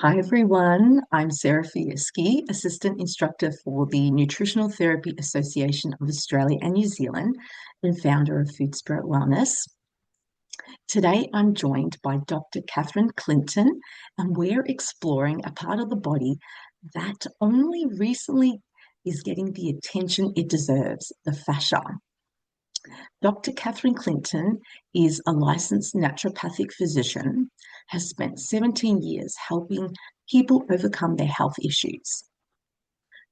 Hi everyone, I'm Sarah Fieschi, Assistant Instructor for the Nutritional Therapy Association of Australia and New Zealand and founder of Food Spirit Wellness. Today I'm joined by Dr. Catherine Clinton, and we're exploring a part of the body that only recently is getting the attention it deserves, the fascia. Dr. Catherine Clinton is a licensed naturopathic physician, has spent 17 years helping people overcome their health issues.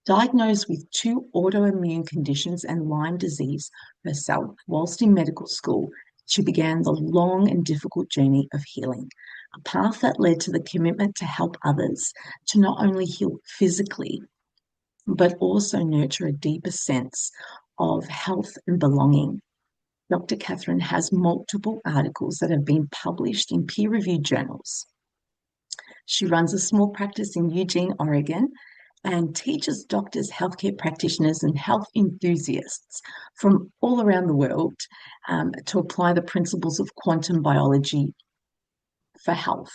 Diagnosed with two autoimmune conditions and Lyme disease herself whilst in medical school, she began the long and difficult journey of healing, a path that led to the commitment to help others to not only heal physically, but also nurture a deeper sense of health and belonging. Dr. Catherine has multiple articles that have been published in peer-reviewed journals. She runs a small practice in Eugene, Oregon, and teaches doctors, healthcare practitioners, and health enthusiasts from all around the world to apply the principles of quantum biology for health.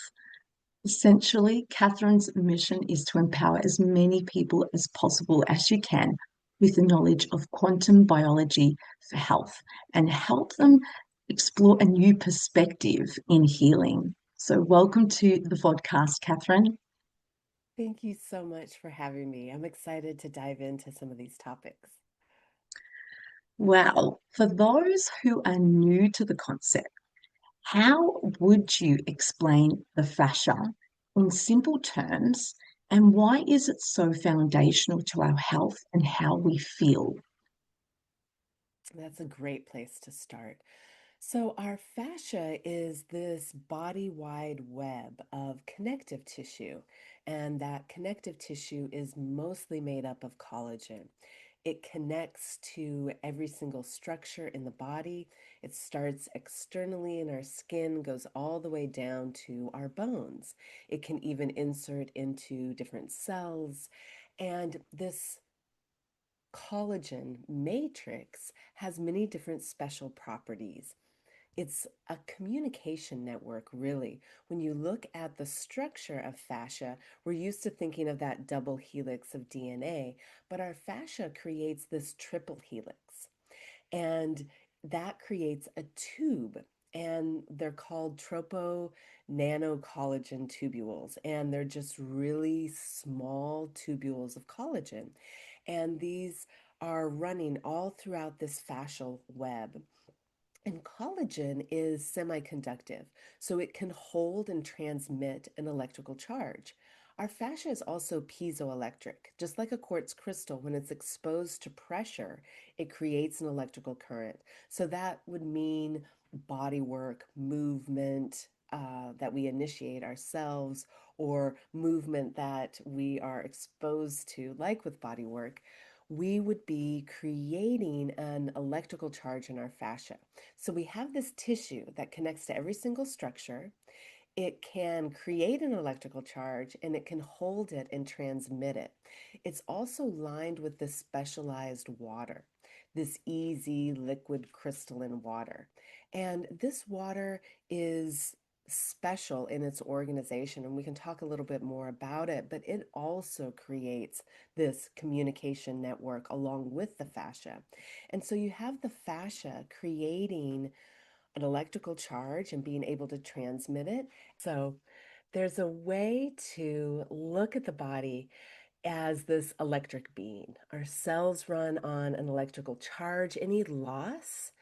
Essentially, Catherine's mission is to empower as many people as possible as she can with the knowledge of quantum biology for health and help them explore a new perspective in healing. So, welcome to the podcast, Catherine. Thank you so much for having me. I'm excited to dive into some of these topics. Well, for those who are new to the concept, how would you explain the fascia in simple terms, and why is it so foundational to our health and how we feel? That's a great place to start. So, our fascia is this body wide web of connective tissue, and that connective tissue is mostly made up of collagen. It connects to every single structure in the body. It starts externally in our skin, goes all the way down to our bones. It can even insert into different cells. And this collagen matrix has many different special properties. It's a communication network, really. When you look at the structure of fascia, we're used to thinking of that double helix of DNA, but our fascia creates this triple helix. And that creates a tube, and they're called tropo nanocollagen tubules. And they're just really small tubules of collagen. And these are running all throughout this fascial web. And collagen is semiconductive, so it can hold and transmit an electrical charge. Our fascia is also piezoelectric. Just like a quartz crystal, when it's exposed to pressure, it creates an electrical current. So that would mean body work, movement that we initiate ourselves, or movement that we are exposed to, like with body work, we would be creating an electrical charge in our fascia. So we have this tissue that connects to every single structure. It can create an electrical charge and it can hold it and transmit it. It's also lined with this specialized water, this easy liquid crystalline water. And this water is special in its organization, and we can talk a little bit more about it, but it also creates this communication network along with the fascia. And so you have the fascia creating an electrical charge and being able to transmit it. So there's a way to look at the body as this electric being. Our cells run on an electrical charge. Any loss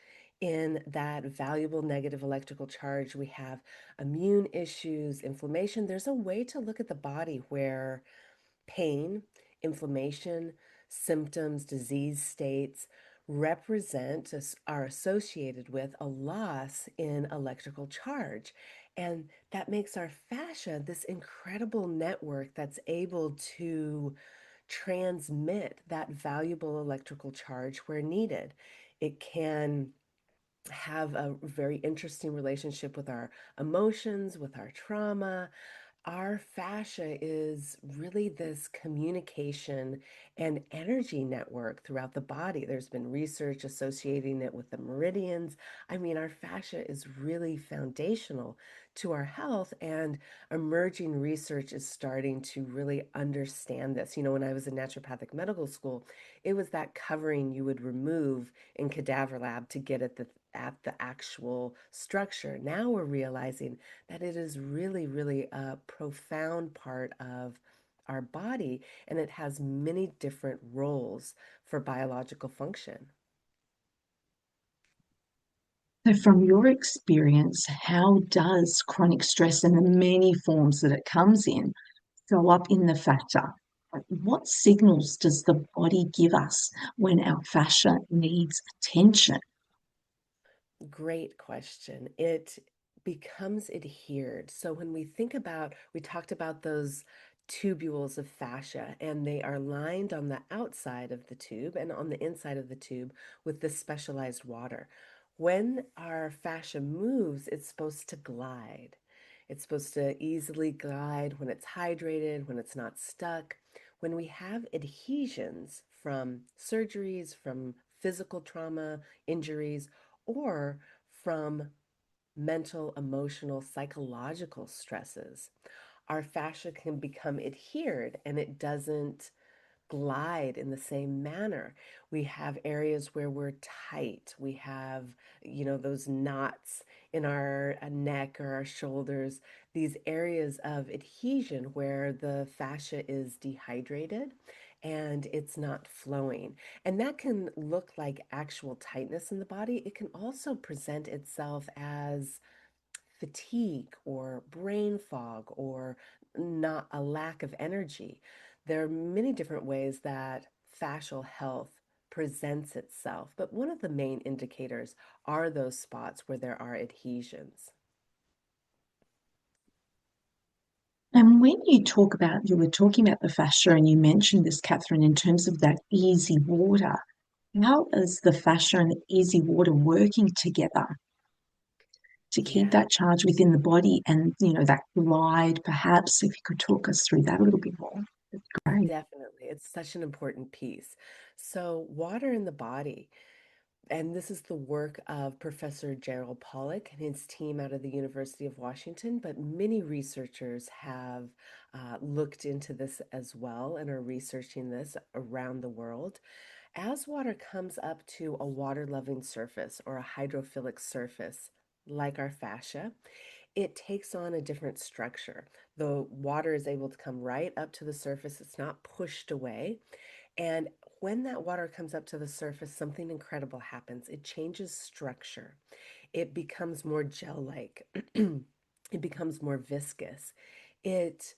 in that valuable negative electrical charge, we have immune issues, inflammation. There's a way to look at the body where pain, inflammation, symptoms, disease states represent, are associated with a loss in electrical charge. And that makes our fascia this incredible network that's able to transmit that valuable electrical charge where needed. It can have a very interesting relationship with our emotions, with our trauma, Our fascia is really this communication and energy network throughout the body. There's been research associating it with the meridians. I mean, our fascia is really foundational to our health, and emerging research is starting to really understand this. You know, when I was in naturopathic medical school, it was that covering you would remove in cadaver lab to get at the actual structure. Now we're realizing that it is really, really a profound part of our body, and it has many different roles for biological function. So, from your experience, how does chronic stress and the many forms that it comes in show up in the fascia? Like, what signals does the body give us when our fascia needs attention? Great question. It becomes adhered. So when we think about, we talked about those tubules of fascia, and they are lined on the outside of the tube and on the inside of the tube with this specialized water. When our fascia moves, it's supposed to glide. It's supposed to easily glide when it's hydrated, when it's not stuck. When we have adhesions from surgeries, from physical trauma, injuries, or from mental, emotional, psychological stresses. Our fascia can become adhered and it doesn't glide in the same manner. We have areas where we're tight. We have, those knots in our neck or our shoulders, these areas of adhesion where the fascia is dehydrated and it's not flowing. And that can look like actual tightness in the body. It can also present itself as fatigue or brain fog or not a lack of energy. There are many different ways that fascial health presents itself, but one of the main indicators are those spots where there are adhesions. And when you were talking about the fascia and you mentioned this, Catherine, in terms of that easy water, how is the fascia and the easy water working together to keep Yeah, that charge within the body and, that glide, perhaps, if you could talk us through that a little bit more? That's great. definitely. It's such an important piece. So, water in the body, and this is the work of Professor Gerald Pollack and his team out of the University of Washington, but many researchers have looked into this as well and are researching this around the world. As water comes up to a water loving surface or a hydrophilic surface, like our fascia, it takes on a different structure. The water is able to come right up to the surface, it's not pushed away. And when that water comes up to the surface, something incredible happens. It changes structure, it becomes more gel like, it becomes more viscous. It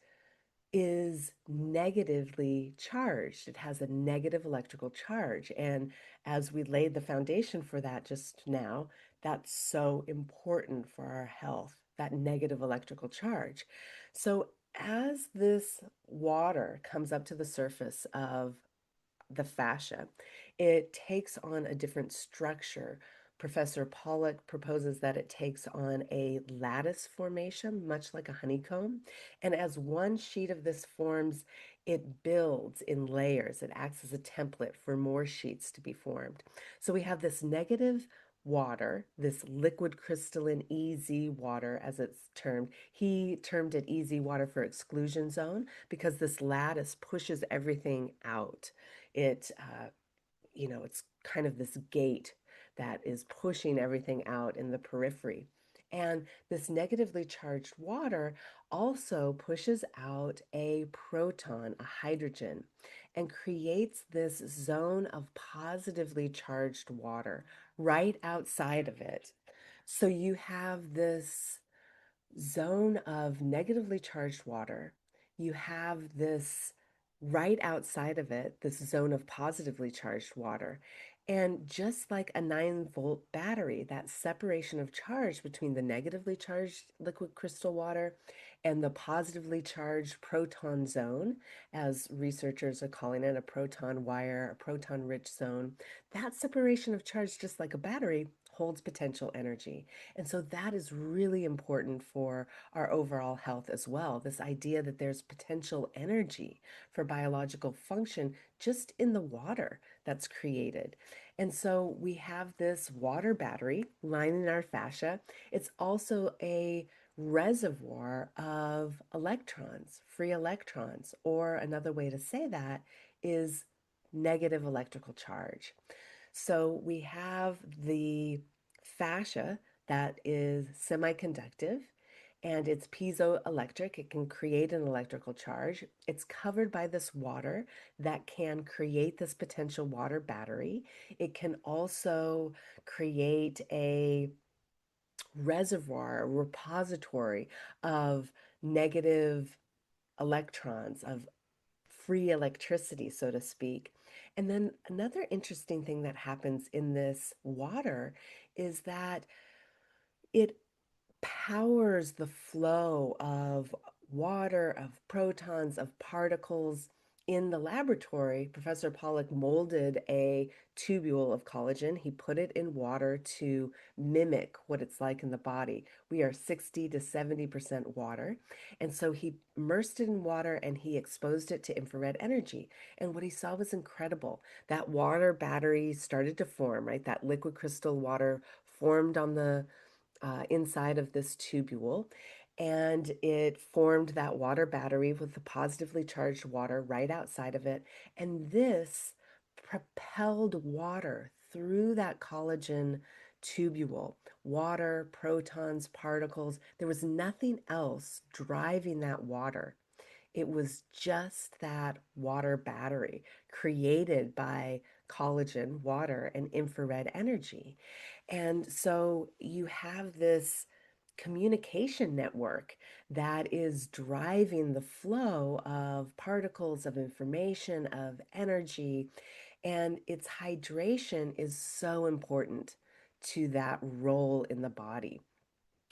is negatively charged. It has a negative electrical charge. And as we laid the foundation for that just now, that's so important for our health, that negative electrical charge. So as this water comes up to the surface of the fascia, it takes on a different structure. Professor Pollack proposes that it takes on a lattice formation, much like a honeycomb. And as one sheet of this forms, it builds in layers. It acts as a template for more sheets to be formed. So we have this negative water, this liquid crystalline EZ water, as it's termed. He termed it EZ water for exclusion zone because this lattice pushes everything out. It's kind of this gate that is pushing everything out in the periphery. And this negatively charged water also pushes out a proton, a hydrogen, and creates this zone of positively charged water right outside of it. So you have this zone of negatively charged water. You have this right outside of it, this zone of positively charged water. And just like a 9-volt battery, that separation of charge between the negatively charged liquid crystal water and the positively charged proton zone, as researchers are calling it, a proton wire, a proton rich zone, that separation of charge, just like a battery, holds potential energy. And so that is really important for our overall health as well. This idea that there's potential energy for biological function just in the water that's created. And so we have this water battery lining our fascia. It's also a reservoir of electrons, free electrons, or another way to say that is negative electrical charge. So we have the fascia that is semiconductive and it's piezoelectric. It can create an electrical charge. It's covered by this water that can create this potential water battery. It can also create a reservoir, a repository of negative electrons, of free electricity, so to speak. And then another interesting thing that happens in this water is that it powers the flow of water, of protons, of particles. In the laboratory, Professor Pollack molded a tubule of collagen. He put it in water to mimic what it's like in the body. We are 60 to 70% water. And so he immersed it in water and he exposed it to infrared energy. And what he saw was incredible. That water battery started to form, right? That liquid crystal water formed on the inside of this tubule, and it formed that water battery with the positively charged water right outside of it. And this propelled water through that collagen tubule, water, protons, particles. There was nothing else driving that water. It was just that water battery created by collagen, water, and infrared energy. And so you have this communication network that is driving the flow of particles, of information, of energy, and its hydration is so important to that role in the body.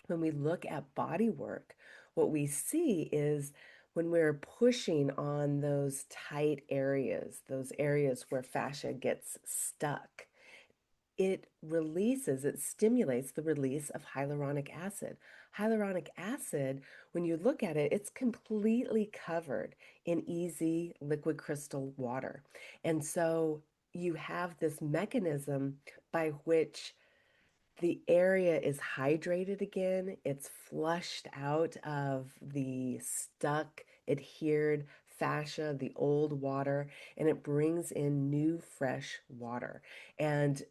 When we look at body work, what we see is when we're pushing on those tight areas, those areas where fascia gets stuck, it stimulates the release of hyaluronic acid. Hyaluronic acid, when you look at it, it's completely covered in easy liquid crystal water. And so you have this mechanism by which the area is hydrated again. It's flushed out of the stuck, adhered fascia, the old water, and it brings in new, fresh water. And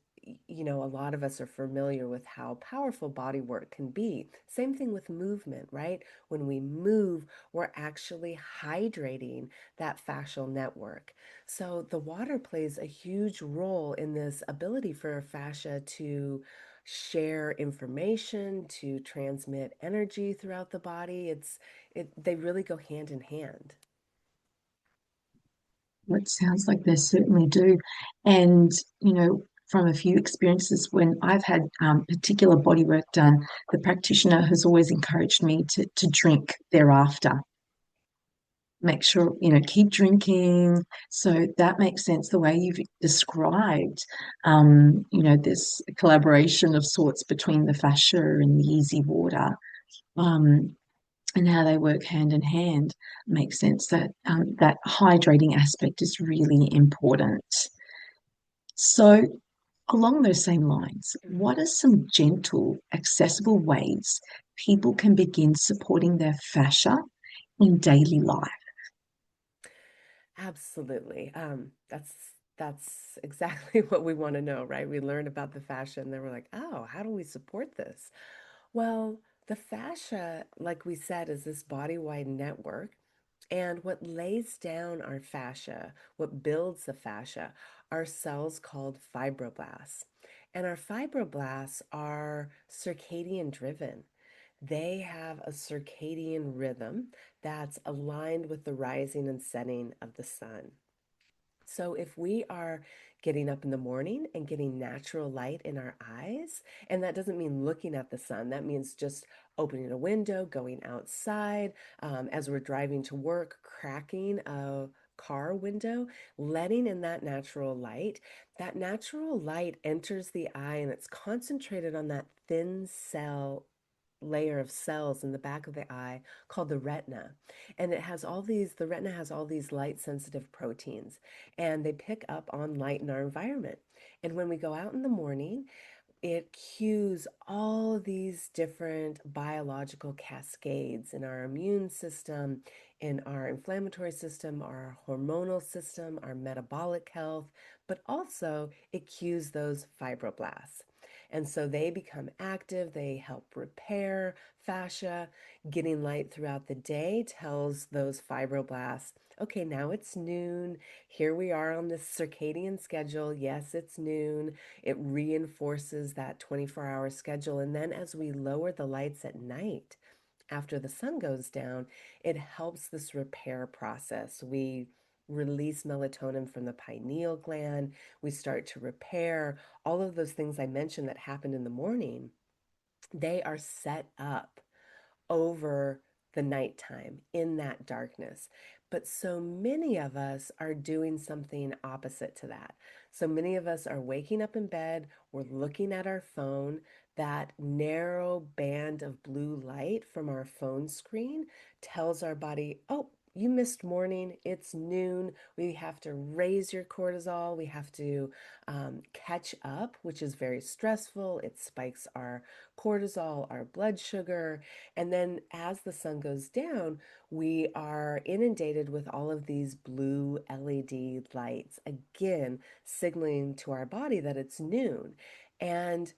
a lot of us are familiar with how powerful body work can be. Same thing with movement, right? When we move, we're actually hydrating that fascial network. So the water plays a huge role in this ability for fascia to share information, to transmit energy throughout the body. They really go hand in hand. It sounds like they certainly do. And, from a few experiences when I've had particular body work done, the practitioner has always encouraged me to drink thereafter. Make sure, keep drinking. So that makes sense the way you've described. This collaboration of sorts between the fascia and the easy water. Um, and how they work hand in hand makes sense that that hydrating aspect is really important. So, along those same lines, Mhm. what are some gentle, accessible ways people can begin supporting their fascia in daily life? Absolutely. That's exactly what we want to know, right? We learn about the fascia and then we're like, oh, how do we support this? Well, the fascia, like we said, is this body-wide network. And what lays down our fascia, what builds the fascia, are cells called fibroblasts. And our fibroblasts are circadian driven. They have a circadian rhythm that's aligned with the rising and setting of the sun. So if we are getting up in the morning and getting natural light in our eyes, and that doesn't mean looking at the sun, that means just opening a window, going outside, as we're driving to work, cracking a car window, letting in that natural light. That natural light enters the eye and it's concentrated on that thin cell layer of cells in the back of the eye called the retina. And the retina has all these light sensitive proteins and they pick up on light in our environment. And when we go out in the morning, it cues all these different biological cascades in our immune system, in our inflammatory system, our hormonal system, our metabolic health, but also it cues those fibroblasts. And so they become active, they help repair fascia. Getting light throughout the day tells those fibroblasts, okay, now it's noon. Here we are on this circadian schedule. Yes, it's noon. It reinforces that 24-hour schedule. And then as we lower the lights at night, after the sun goes down, it helps this repair process. We release melatonin from the pineal gland. We start to repair all of those things I mentioned that happened in the morning. They are set up over the nighttime in that darkness. But so many of us are doing something opposite to that. So many of us are waking up in bed, we're looking at our phone. That narrow band of blue light from our phone screen tells our body, oh, you missed morning. It's noon. We have to raise your cortisol. We have to catch up, which is very stressful. It spikes our cortisol, our blood sugar. And then as the sun goes down, we are inundated with all of these blue LED lights, again, signaling to our body that it's noon. And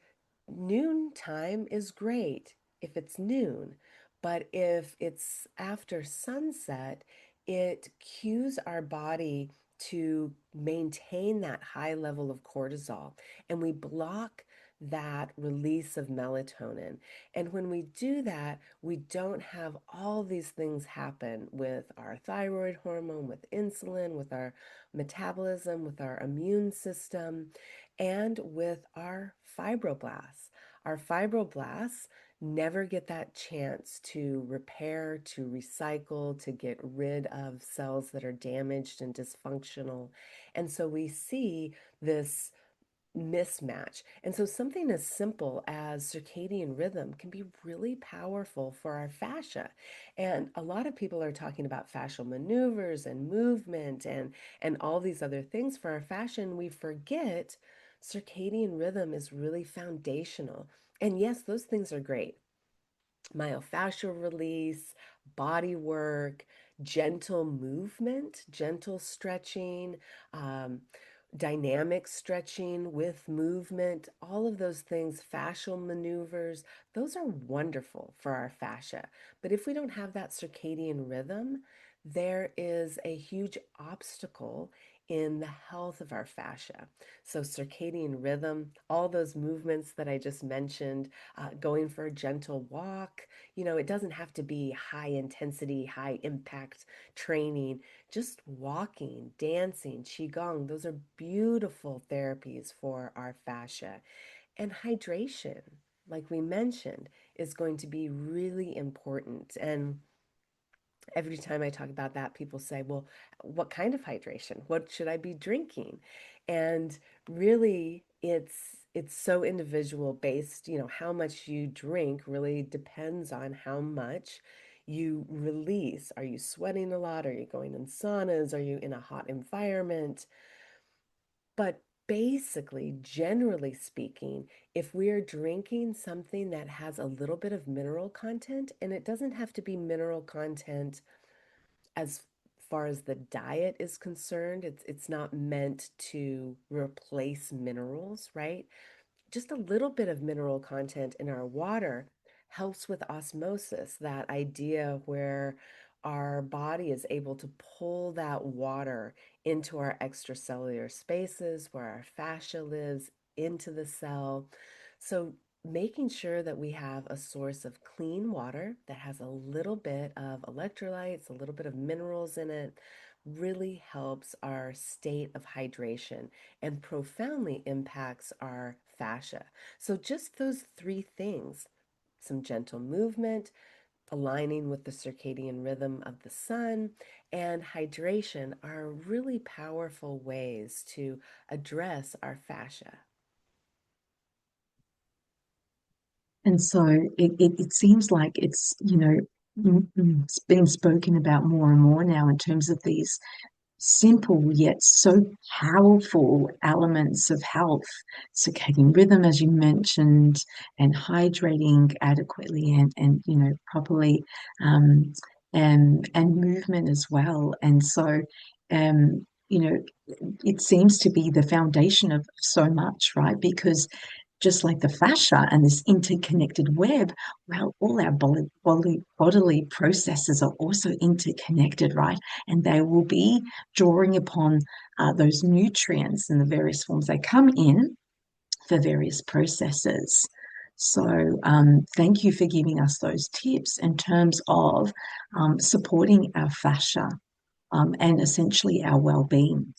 noon time is great if it's noon, but if it's after sunset, it cues our body to maintain that high level of cortisol, and we block that release of melatonin. And when we do that, we don't have all these things happen with our thyroid hormone, with insulin, with our metabolism, with our immune system, and with our fibroblasts. Our fibroblasts never get that chance to repair, to recycle, to get rid of cells that are damaged and dysfunctional. And so we see this mismatch. And so something as simple as circadian rhythm can be really powerful for our fascia. And a lot of people are talking about fascial maneuvers and movement and all these other things for our fascia, and we forget circadian rhythm is really foundational. And yes, those things are great. Myofascial release, body work, gentle movement, gentle stretching, um, dynamic stretching with movement, all of those things, fascial maneuvers, those are wonderful for our fascia. But if we don't have that circadian rhythm, there is a huge obstacle in the health of our fascia. So, circadian rhythm, all those movements that I just mentioned, going for a gentle walk, it doesn't have to be high intensity, high impact training. Just walking, dancing, qigong, those are beautiful therapies for our fascia. And hydration, like we mentioned, is going to be really important. And every time I talk about that, people say, well, what kind of hydration? What should I be drinking? And really, it's so individual based, how much you drink really depends on how much you release. Are you sweating a lot? Are you going in saunas? Are you in a hot environment? But basically, generally speaking, if we're drinking something that has a little bit of mineral content, and it doesn't have to be mineral content as far as the diet is concerned, it's not meant to replace minerals, right? Just a little bit of mineral content in our water helps with osmosis, that idea where our body is able to pull that water into our extracellular spaces where our fascia lives into the cell. So, making sure that we have a source of clean water that has a little bit of electrolytes, a little bit of minerals in it, really helps our state of hydration and profoundly impacts our fascia. So, just those three things, some gentle movement, aligning with the circadian rhythm of the sun, and hydration are really powerful ways to address our fascia. And so it seems like it's, it's being spoken about more and more now in terms of these simple yet so powerful elements of health, circadian rhythm, as you mentioned, and hydrating adequately and properly, um, and movement as well. And so, it seems to be the foundation of so much, right? Because just like the fascia and this interconnected web, well, all our bodily processes are also interconnected, right? And they will be drawing upon those nutrients in the various forms they come in for various processes. So, thank you for giving us those tips in terms of supporting our fascia and essentially our well-being.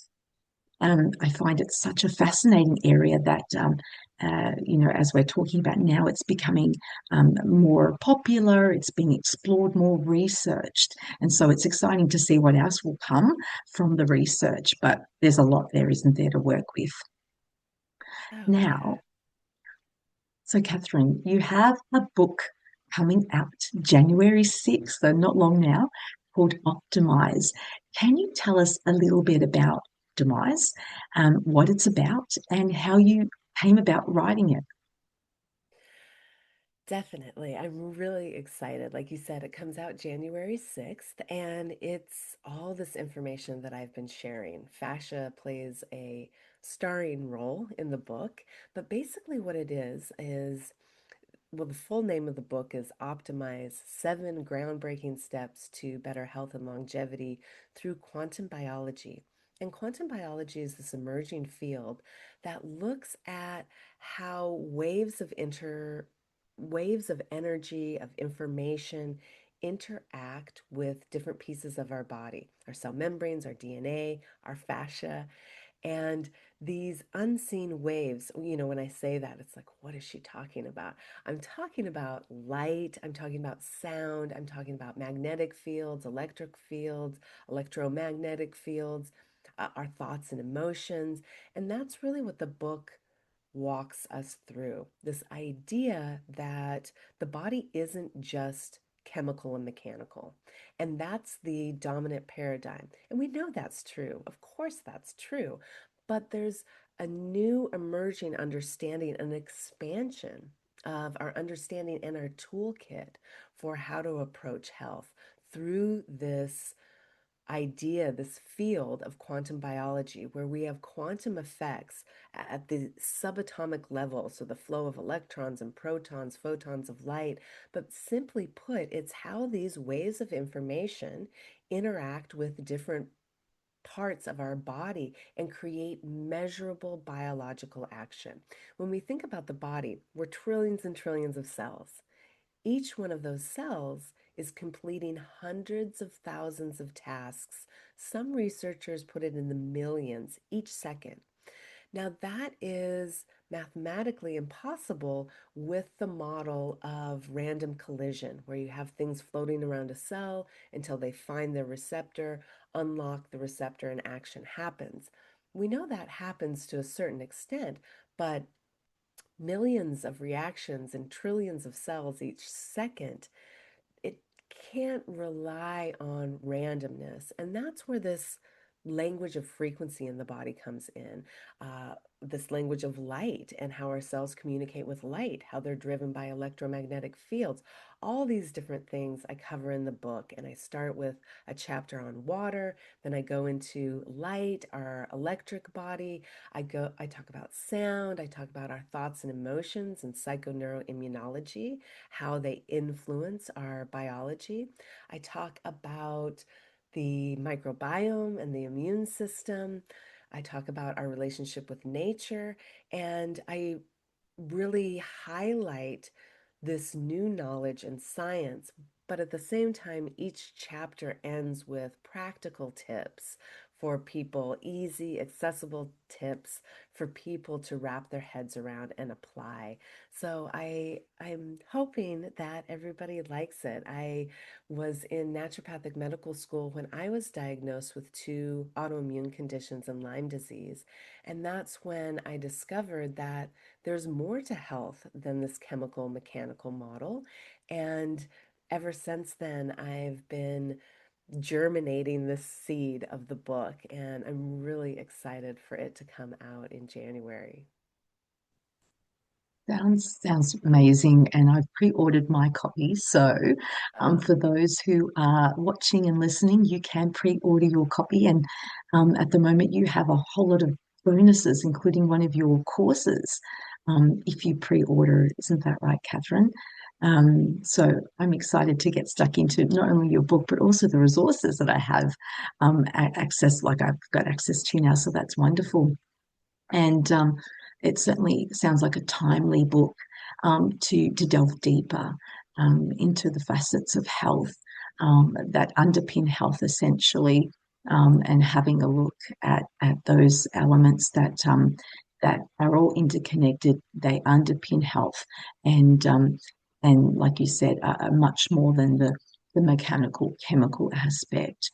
I find it such a fascinating area that, as we're talking about now, it's becoming more popular, it's being explored, more researched. And so it's exciting to see what else will come from the research, but there's a lot there, isn't there, to work with. Oh, yeah. Now, so Catherine, you have a book coming out January 6th, so not long now, called Optimize. Can you tell us a little bit about Optimize, what it's about, and how you came about writing it? Definitely. I'm really excited. Like you said, it comes out January 6th, and it's all this information that I've been sharing. Fascia plays a starring role in the book, but basically, what it is well, the full name of the book is Optimize Seven Groundbreaking Steps to Better Health and Longevity Through Quantum Biology. And quantum biology is this emerging field that looks at how waves of energy, of information interact with different pieces of our body, our cell membranes, our DNA, our fascia, and these unseen waves, when I say that, it's like, what is she talking about? I'm talking about light, I'm talking about sound, I'm talking about magnetic fields, electric fields, electromagnetic fields, our thoughts and emotions. And that's really what the book walks us through, this idea that the body isn't just chemical and mechanical. And that's the dominant paradigm. And we know that's true. Of course, that's true. But there's a new emerging understanding, an expansion of our understanding and our toolkit for how to approach health through this idea, this field of quantum biology, where we have quantum effects at the subatomic level, so the flow of electrons and protons, photons of light. But simply put, it's how these waves of information interact with different parts of our body and create measurable biological action. When we think about the body, we're trillions and trillions of cells. Each one of those cells is completing hundreds of thousands of tasks. Some researchers put it in the millions each second. Now, that is mathematically impossible with the model of random collision, where you have things floating around a cell until they find their receptor, unlock the receptor, and action happens. We know that happens to a certain extent, but millions of reactions and trillions of cells each second, it can't rely on randomness. And that's where this language of frequency in the body comes in. This language of light and how our cells communicate with light, how they're driven by electromagnetic fields. All these different things I cover in the book. And I start with a chapter on water, then I go into light, our electric body. I talk about sound, I talk about our thoughts and emotions and psychoneuroimmunology, how they influence our biology. I talk about the microbiome and the immune system. I talk about our relationship with nature, and I really highlight this new knowledge and science. But at the same time, each chapter ends with practical tips for people, easy, accessible tips for people to wrap their heads around and apply. So I'm hoping that everybody likes it. I was in naturopathic medical school when I was diagnosed with two autoimmune conditions and Lyme disease. And that's when I discovered that there's more to health than this chemical mechanical model. And ever since then, I've been germinating the seed of the book, and I'm really excited for it to come out in January. Sounds amazing, and I've pre-ordered my copy. So, Oh, for those who are watching and listening, you can pre-order your copy, and at the moment you have a whole lot of bonuses, including one of your courses, if you pre-order. Isn't that right, Catherine? So I'm excited to get stuck into not only your book but also the resources that I have access, like I've got access to now. So that's wonderful. And it certainly sounds like a timely book to delve deeper into the facets of health that underpin health essentially, and having a look at those elements that are all interconnected. They underpin health, and like you said, are much more than the mechanical chemical aspect.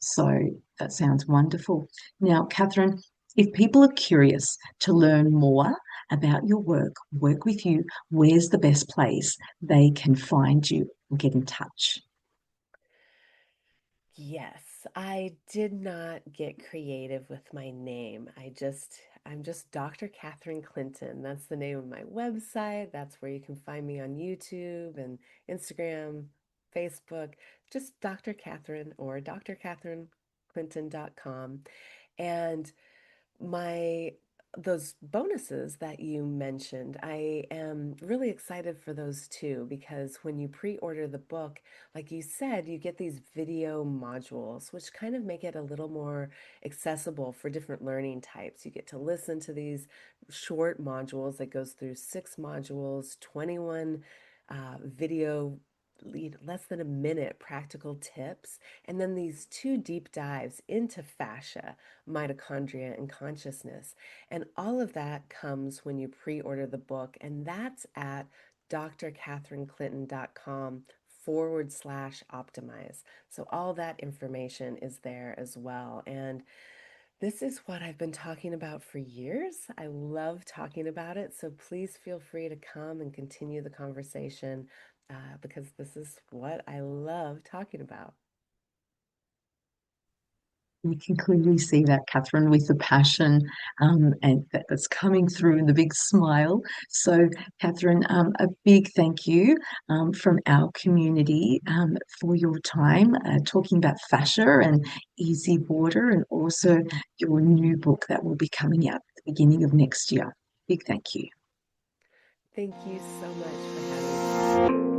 So that sounds wonderful. Now, Catherine, if people are curious to learn more about your work with you, where's the best place they can find you and get in touch? yes, I did not get creative with my name. I'm just Dr. Catherine Clinton. That's the name of my website. That's where you can find me on YouTube and Instagram, Facebook, just Dr. Catherine or drcatherineclinton.com. And my those bonuses that you mentioned, I am really excited for those too, because when you pre-order the book, like you said, you get these video modules, which kind of make it a little more accessible for different learning types. You get to listen to these short modules that goes through 6 modules, 21 video lead less than a minute practical tips, and then these two deep dives into fascia, mitochondria, and consciousness. And all of that comes when you pre order the book, and that's at drcatherineclinton.com/optimize. So all that information is there as well. And this is what I've been talking about for years. I love talking about it. So please feel free to come and continue the conversation because this is what I love talking about. You can clearly see that, Catherine, with the passion and that's coming through in the big smile. So, Catherine, a big thank you from our community for your time talking about fascia and easy water, and also your new book that will be coming out at the beginning of next year. Big thank you. Thank you so much for having me.